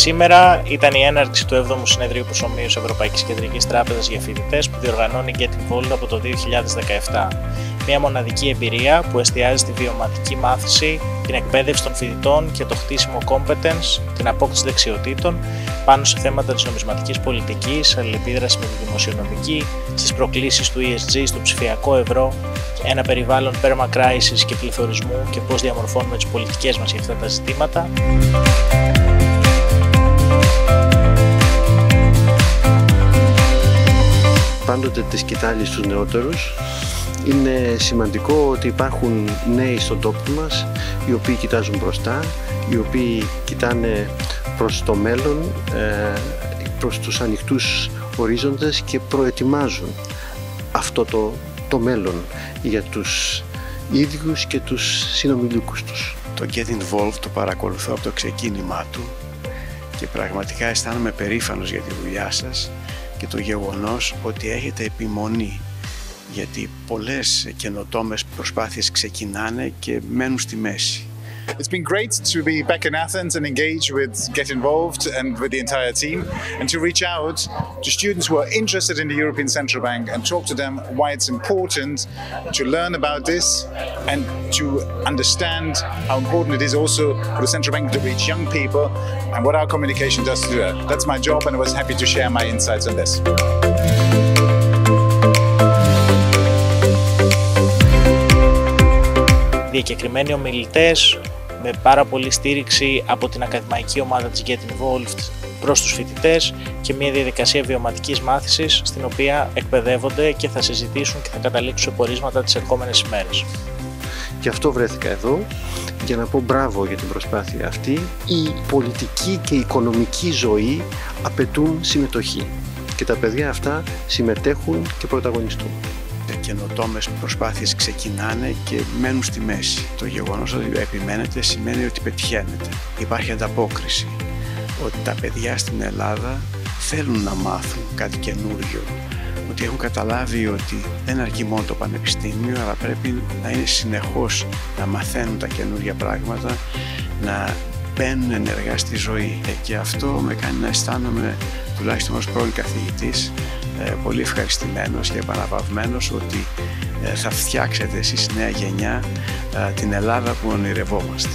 Σήμερα ήταν η έναρξη του 7ου Συνεδρίου Προσομοίωσης Ευρωπαϊκής Κεντρικής Τράπεζας για φοιτητές που διοργανώνει Get Involved από το 2017. Μια μοναδική εμπειρία που εστιάζει στη βιωματική μάθηση, την εκπαίδευση των φοιτητών και το χτίσιμο competence, την απόκτηση δεξιοτήτων πάνω σε θέματα της νομισματικής πολιτικής, αλληλεπίδραση με τη δημοσιονομική, στις προκλήσεις του ESG, στο ψηφιακό ευρώ, ένα περιβάλλον perma crisis και πληθωρισμού και πώς διαμορφώνουμε τις πολιτικές μας για αυτά τα ζητήματα. Πάντοτε τη σκητάλη στους νεότερους. Είναι σημαντικό ότι υπάρχουν νέοι στον τόπο μας, οι οποίοι κοιτάζουν μπροστά, οι οποίοι κοιτάνε προς το μέλλον, προς τους ανοιχτούς ορίζοντες και προετοιμάζουν αυτό το μέλλον για τους ίδιους και τους συνομιλίκους τους. Το Get Involved το παρακολουθώ από το ξεκίνημά του και πραγματικά αισθάνομαι περήφανος για τη δουλειά σας και το γεγονός ότι έχετε επιμονή, γιατί πολλές καινοτόμες προσπάθειες ξεκινάνε και μένουν στη μέση. It's been great to be back in Athens and engage with Get Involved and with the entire team, and to reach out to students who are interested in the European Central Bank and talk to them why it's important to learn about this and to understand how important it is also for the Central Bank to reach young people and what our communication does to that. That's my job, and I was happy to share my insights on this. Διακεκριμένοι ομιλητές με πάρα πολύ στήριξη από την ακαδημαϊκή ομάδα της Get Involved προς τους φοιτητές και μια διαδικασία βιωματικής μάθησης στην οποία εκπαιδεύονται και θα συζητήσουν και θα καταλήξουν σε πορίσματα τις ερχόμενες ημέρες. Γι' αυτό βρέθηκα εδώ, για να πω μπράβο για την προσπάθεια αυτή. Η πολιτική και η οικονομική ζωή απαιτούν συμμετοχή και τα παιδιά αυτά συμμετέχουν και πρωταγωνιστούν. Καινοτόμες προσπάθειες ξεκινάνε και μένουν στη μέση. Το γεγονός ότι επιμένετε σημαίνει ότι πετυχαίνετε. Υπάρχει ανταπόκριση, ότι τα παιδιά στην Ελλάδα θέλουν να μάθουν κάτι καινούριο, ότι έχουν καταλάβει ότι δεν αρκεί μόνο το πανεπιστήμιο, αλλά πρέπει να είναι συνεχώς να μαθαίνουν τα καινούργια πράγματα, να μπαίνουν ενεργά στη ζωή. Και αυτό με κάνει να αισθάνομαι, τουλάχιστον ως πρώην καθηγητής, πολύ ευχαριστημένος και επαναπαυμένος ότι θα φτιάξετε εσείς νέα γενιά την Ελλάδα που ονειρευόμαστε.